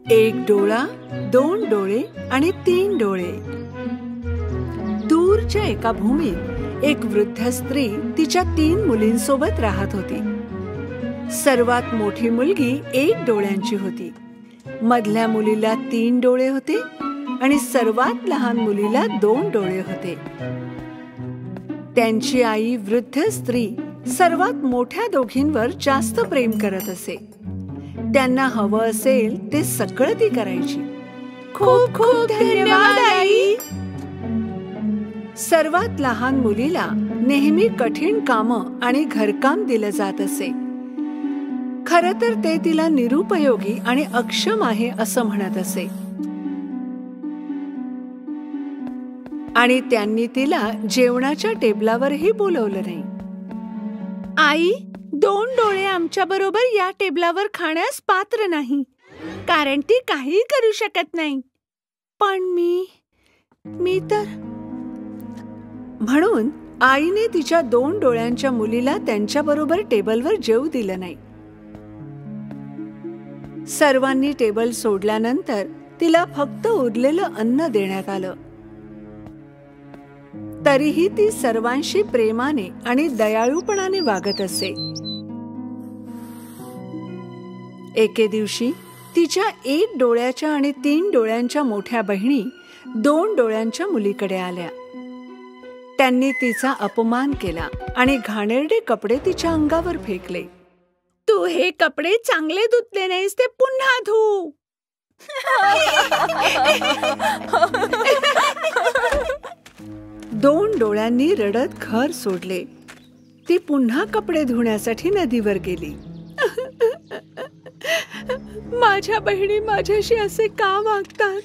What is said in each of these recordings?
एक डोळा, दोन डोळे आणि तीन डोळे. दूरच्या एका भूमीत एक वृद्ध स्त्री तिच्या 3 मुलींसोबत राहत होती. सर्वात मोठी मुलगी 1 डोळ्यांची होती. मधल्या मुलीला 3 डोळे होते आणि सर्वात लहान मुलीला 2 डोळे होते. त्यांची आई वृद्ध स्त्री सर्वात मोठ्या दोघींवर जास्त प्रेम करत असे. त्यांना हवं असेल ते सगळं ती करायची. खूप खूप धन्यवाद आई. सर्वात लहान मुलीला नेहमी कठीण कामं आणि घरकाम दिलं जात असे. खरं तर ते तिला निरुपयोगी आणि अक्षम आहे असं म्हणत असे. आणि त्यांनी तिला जेवणाच्या टेबलावरही बोलवलं नाही. आई, 2 डोळे आमच्या बरोबर या टेबलावर खाण्यास पात्र नाही, कारण ती काही करू शकत नाही. पण मी तर म्हणून आईने तिच्या 2 डोळ्यांच्या मुलीला त्यांच्या बरोबर टेबलवर जेवू दिलं नाही. सर्वांनी टेबल सोडल्यानंतर तिला फक्त उरलेलं अन्न देण्यात आलं. तरीही ती सर्वांशी प्रेमाने आणि दयाळूपणाने वागत असे. एके दिवशी तिच्या 1 डोळ्याच्या आणि 3 डोळ्यांच्या मोठ्या बहिणी 2 डोळ्यांच्या मुलीकडे आल्या. त्यांनी तिचा अपमान केला आणि घाणेरडे कपडे तिच्या अंगावर फेकले. तू हे कपडे चांगले धुतले नाहीस, ते पुन्हा धु. 2 डोळ्यांनी रडत घर सोडले. ती पुन्हा कपडे धुण्यासाठी नदीवर गेली. माझ्या बहिणी माझ्याशी असे का वागतात?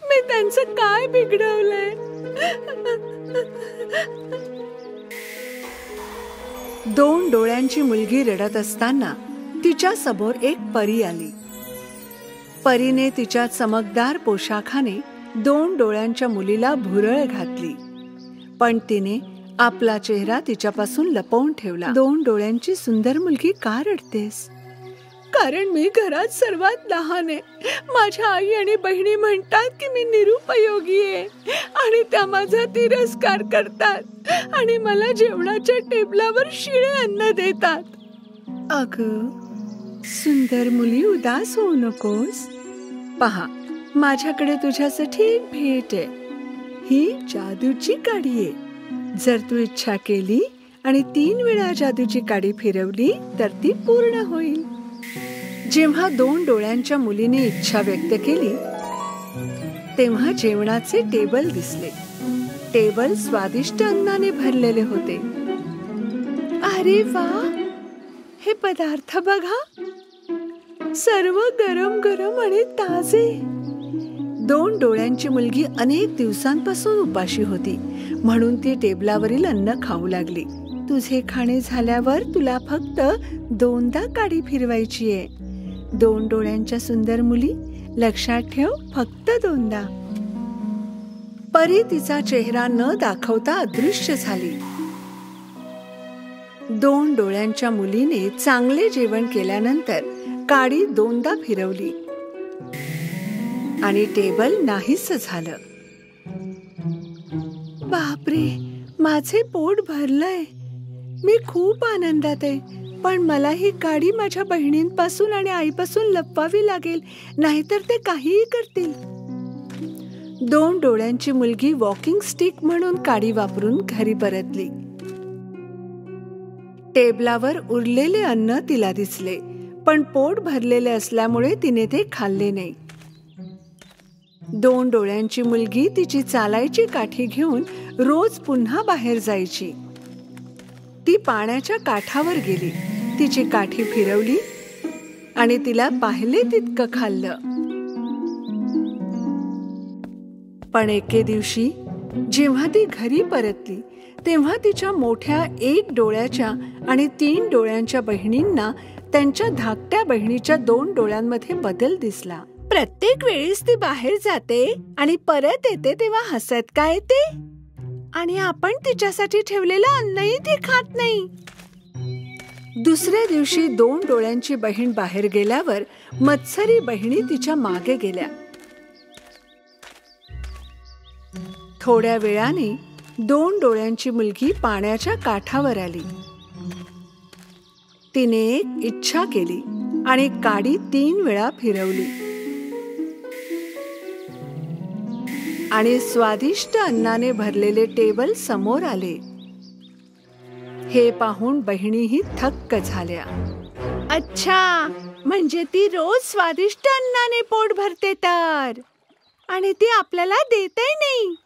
मी त्यांचं काय बिघडवलंय? 2 डोळ्यांची मुलगी रडत असताना तिच्या समोर एक परी आली. परीने तिच्या चमकदार पोशाखाने 2 डोळ्यांच्या मुलीला भुरळ घातली, पण तिने आपला चेहरा तिच्यापासून लपवून ठेवला. 2 डोळ्यांची सुंदर मुलगी, का रडतेस? कारण मी घरात सर्वात लहान आहे. माझ्या आई आणि बहिणी म्हणतात की मी निरुपयोगी आहे आणि त्या माझा तिरस्कार करतात आणि मला जेवणाच्या टेबलावर शिळे अन्न देतात. अगं सुंदर मुली, उदास होऊ नकोस. पहा, माझ्याकडे तुझ्यासाठी एक भेट आहे. ही जादूची काडी आहे. जर तू इच्छा केली आणि 3 वेळा जादूची काडी फिरवली तर ती पूर्ण होईल. जेव्हा 2 डोळ्यांच्या मुलीने इच्छा व्यक्त केली तेव्हा जेवणाचे टेबल दिसले. टेबल स्वादिष्ट अन्नाने भरलेले होते. अरे वा, हे पदार्थ बघा, सर्व गरम गरम आणि ताजे. 2 डोळ्यांची मुलगी अनेक दिवसांपासून उपाशी होती, म्हणून ती टेबलावरील अन्न खाऊ लागली. तुझे खाणे झाल्यावर तुला फक्त 2दा काडी फिरवायची आहे. 2 डोळ्यांच्या सुंदर मुली, लक्षात ठेव, फक्त 2दा. परी तिचा चेहरा न दाखवता अदृश्य झाली. 2 डोळ्यांच्या मुलीने चांगले जेवण केल्यानंतर काडी 2दा फिरवली आणि टेबल नाहीस झालं. बापरे, माझे पोट भरलंय. मी खूप आनंदात आहे, पण मला ही काडी माझ्या बहिणींपासून आणि आईपासून लपवावी लागेल, नाहीतर ते काहीही करतील. 2 डोळ्यांची मुलगी वॉकिंग स्टिक म्हणून काडी वापरून घरी परतली. टेबलावर उरलेले अन्न तिला दिसले, पण पोट भरलेले असल्यामुळे तिने ते खाल्ले नाही. 2 डोळ्यांची मुलगी तिची चालायची काठी घेऊन रोज पुन्हा बाहेर जायची. ती पाण्याच्या काठावर गेली, तिची काठी फिरवली आणि तिला पाहिले तितकं खाल्लं. पण एके दिवशी जेव्हा ती घरी परतली तेव्हा तिच्या मोठ्या 1 डोळ्याच्या आणि 3 डोळ्यांच्या बहिणींना त्यांच्या धाकट्या बहिणीच्या 2 डोळ्यांमध्ये बदल दिसला. प्रत्येक वेळेस ती बाहेर जाते आणि परत येते तेव्हा हसत का येते? आणि आपण तिच्यासाठी ठेवलेलं अन्नही ती खात नाही. दुसऱ्या दिवशी 2 डोळ्यांची बहीण बाहेर गेल्यावर मत्सरी बहिणी तिच्या मागे गेल्या. थोड्या वेळाने 2 डोळ्यांची मुलगी पाण्याच्या काठावर आली. तिने एक इच्छा केली आणि काडी 3 वेळा फिरवली आणि स्वादिष्ट अन्नाने भरलेले टेबल समोर आले. हे पाहून बहिणीही थक्क झाल्या. अच्छा, म्हणजे ती रोज स्वादिष्ट अन्नाने पोट भरते तर, आणि ती आपल्याला देतही नाही.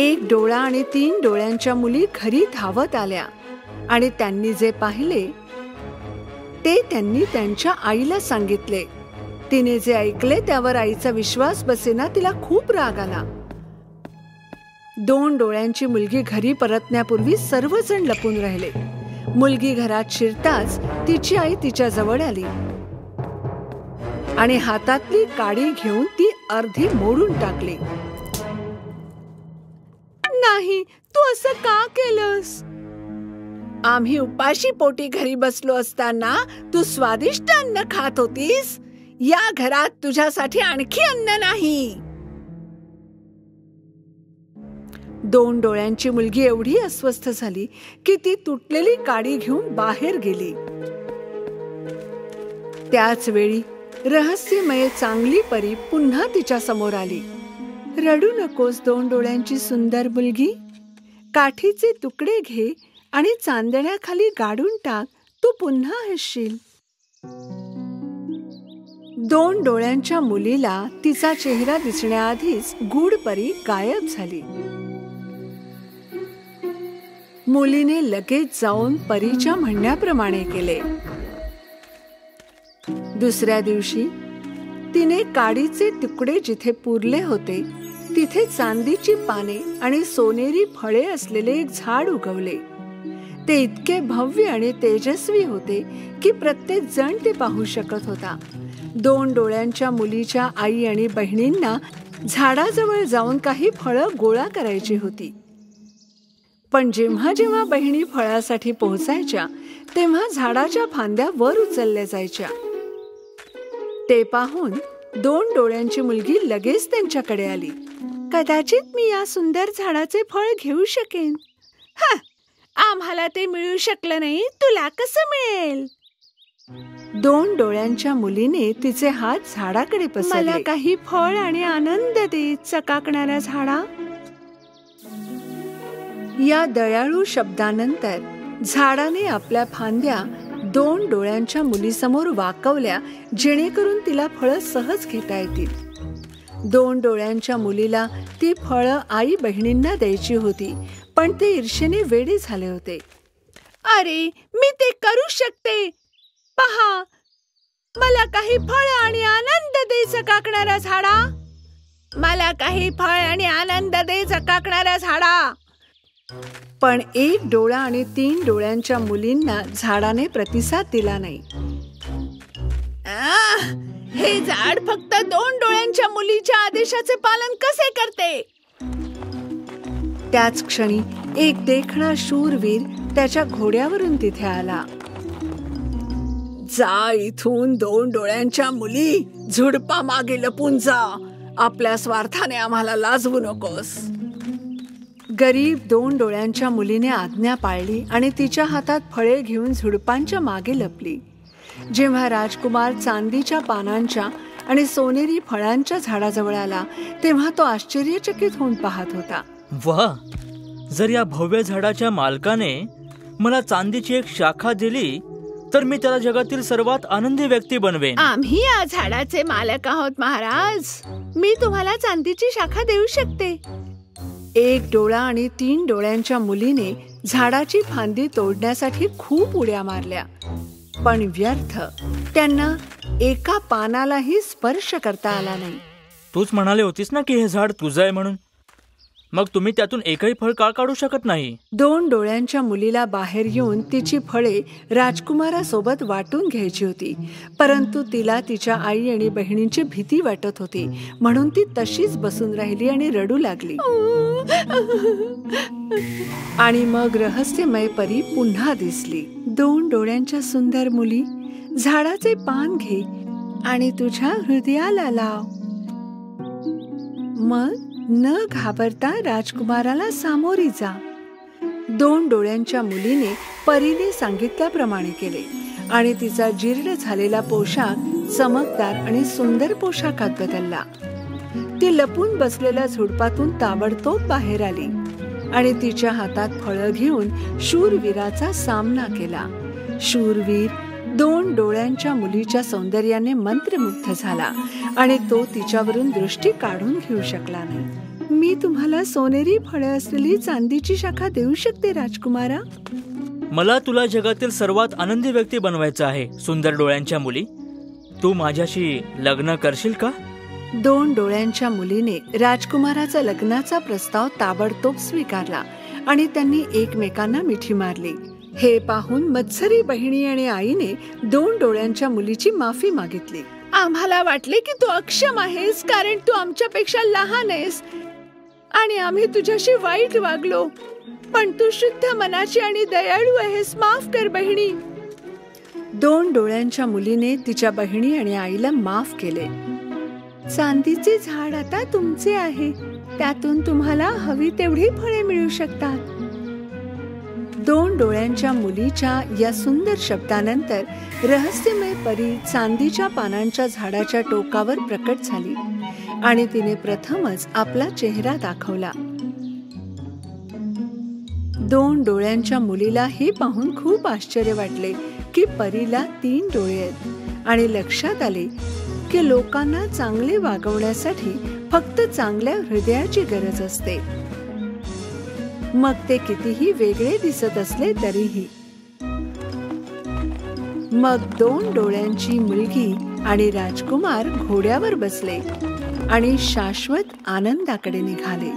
1 डोळा आणि 3 डोळ्यांच्या मुली घरी धावत आल्या आणि त्यांनी जे पाहिले ते त्यांनी त्यांच्या आईला सांगितले. तिने जे ऐकले त्यावर आईचा विश्वास बसेना. तिला खूप राग आला. 2 डोळ्यांची मुलगी घरी परतण्यापूर्वी सर्वजण लपून राहिले. मुलगी घरात शिरताच तिची आई तिच्या जवळ आली आणि हातातली काडी घेऊन ती अर्धी मोडून टाकली. नाही, तू असं का केलंस? आम्ही उपाशी पोटी घरी बसलो असताना तू स्वादिष्ट अन्न खात होतीस. या घरात तुझ्यासाठी आणखी अन्न नाही. 2 डोळ्यांची मुलगी एवढी अस्वस्थ झाली की ती तुटलेली काडी घेऊन बाहेर गेली. त्याच वेळी रहस्यमय चांगली परी पुन्हा तिच्या समोर आली. रडू नकोस 2 डोळ्यांची सुंदर मुलगी. काठीचे तुकडे घे आणि चांदण्याखाली गाडून टाक. तू पुन्हा हसशील. 2 डोळ्यांच्या मुलीला तिचा चेहरा दिसण्याआधीच गूढ परी गायब झाली. मुलीने लगेच जाऊन परीच्या म्हणण्याप्रमाणे केले. दुसऱ्या दिवशी तिने काडीचे तुकडे जिथे पुरले होते तिथे चांदीची पाने आणि सोनेरी फळे असलेले एक झाड उगवले. ते इतके भव्य आणि तेजस्वी होते की प्रत्येक जण ते पाहू शकत होता. 2 डोळ्यांच्या मुलीच्या आई आणि बहिणींना झाडाजवळ जाऊन काही फळं गोळा करायची होती. पण जेव्हा जेव्हा बहिणी फळासाठी पोहोचायच्या तेव्हा झाडाच्या फांद्या वर उचलल्या जायच्या. ते पाहून 2 डोळ्यांची मुलगी लगेच त्यांच्याकडे आली. कदाचित मी या सुंदर झाडाचे फळ घेऊ शकेन. आम्हाला ते मिळू शकलं नाही, तुला कसं मिळेल? 2 डोळ्यांच्या मुलीने तिचे हात झाडाकडे पसरले. मला काही फळ आणि आनंद दे, चकाकणाऱ्या झाडा. या दयाळू शब्दानंतर झाडाने आपल्या फांद्या 2 डोळ्यांच्या मुलीसमोर वाकवल्या जेणेकरून तिला फळं सहज घेता येतील. 2 डोळ्यांच्या मुलीला ती फळं आई बहिणींना द्यायची होती, पण ते ईर्षेने वेडे झाले होते. अरे, मी ते करू शकते. पहा, मला काही फळ आणि आनंद दे चकाकणाऱ्या झाडा. मला काही फळ आणि आनंद दे चकाकणाऱ्या झाडा. पण 1 डोळा आणि 3 डोळ्यांच्या मुलींना झाडाने प्रतिसाद दिला नाही. हे झाड फक्त 2 डोळ्यांच्या मुलीच्या आदेशाचे पालन कसे करते? त्याच क्षणी एक देखणा शूरवीर त्याच्या घोड्यावरून तिथे आला. जा इथून 2 डोळ्यांच्या मुली, झुडपा मागे लपून जा. आपल्या स्वार्थाने आम्हाला लाजवू नकोस. गरीब 2 डोळ्यांच्या मुलीने आज्ञा पाळली आणि तिच्या हातात फळे घेऊन झुडपांच्या मागे लपली. जेव्हा राजकुमार चांदीच्या पानांच्या आणि सोनेरी फळांच्या झाडाजवळ आला तेव्हा तो आश्चर्यचकित होऊन पाहत होता. वाह, जर या भव्य झाडाच्या मालकाने मला चांदीची एक शाखा दिली तर मी त्याला जगातील सर्वात आनंदी व्यक्ती बनवेन. आम्ही या झाडाचे मालक आहोत महाराज. मी तुम्हाला चांदीची शाखा देऊ शकते. 1 डोळा आणि 3 डोळ्यांच्या मुलीने झाडाची फांदी तोडण्यासाठी खूप उड्या मारल्या, पण व्यर्थ. त्यांना एका पानालाही स्पर्श करता आला नाही. तूच म्हणाले होतीस ना की हे झाड तुझं आहे म्हणून. मग तुम्ही त्यातून एकही फळ का काढू शकत नाही? 2 डोळ्यांच्या मुलीला बाहेर येऊन तिची फळे राजकुमारासोबत वाटून घ्यायची होती, परंतु तिला तिच्या आई आणि बहिणींची भीती वाटत होती, म्हणून ती तशीच बसून राहिली आणि रडू लागली. आणि मग रहस्यमय परी पुन्हा दिसली. 2 डोळ्यांच्या सुंदर मुली, झाडाचे पान घे आणि तुझ्या हृदयाला लाव. मग न घाबरता राजकुमाराला सामोरी जा. 2 डोळ्यांच्या मुलीने परीने सांगितल्याप्रमाणे केले आणि तिचा जीर्ण झालेला पोशाख चमकदार आणि सुंदर पोशाखात बदलला. ती लपून बसलेल्या झुडपातून ताबडतोब बाहेर आली आणि तिच्या हातात फळं घेऊन शूरवीराचा सामना केला. शूरवीर 2 डोळ्यांच्या मुलीच्या सौंदर्याने मंत्रमुग्ध झाला आणि तो तिच्यावरून दृष्टी काढून घेऊ शकला नाही. मी तुम्हाला सोनेरी फळं असलेली चांदीची शाखा देऊ शकते राजकुमारा. मला तुला जगातील सर्वात आनंदी व्यक्ती बनवायचं आहे. सुंदर डोळ्यांच्या मुली, तू माझ्याशी लग्न करशील का? 2 डोळ्यांच्या मुलीने राजकुमाराचा लग्नाचा प्रस्ताव ताबडतोब स्वीकारला आणि त्यांनी एकमेकांना मिठी मारली. हे पाहून मत्सरी बहिणी आणि आईने 2 डोळ्यांच्या मुलीची माफी मागितली. आम्हाला वाटले की तू अक्षम आहेस, कारण तू आमच्यापेक्षा लहान आहेस आणि आम्ही तुझ्याशी वाईट वागलो, पण तू शुद्ध मनाची आणि दयाळू आहेस. माफ कर बहिणी. 2 डोळ्यांच्या मुलीने तिच्या बहिणी आणि आईला माफ केले. चांदीचे झाड आता तुमचे आहे, त्यातून तुम्हाला हवी तेवढी फळे मिळू शकतात. 2 डोळ्यांच्या मुलीच्या या सुंदर शब्दानंतर रहस्यमय परी चांदीच्या पानांच्या झाडाच्या टोकावर प्रकट झाली आणि तिने प्रथमच आपला चेहरा दाखवला. 2 डोळ्यांच्या मुलीला हे पाहून खूप आश्चर्य वाटले की परीला 3 डोळे आहेत आणि लक्षात आले की लोकांना चांगले वागवण्यासाठी फक्त चांगल्या हृदयाची गरज असते, मग ते कितीही वेगळे दिसत असले तरीही. मग 2 डोळ्यांची मुलगी आणि राजकुमार घोड्यावर बसले आणि शाश्वत आनंदाकडे निघाले.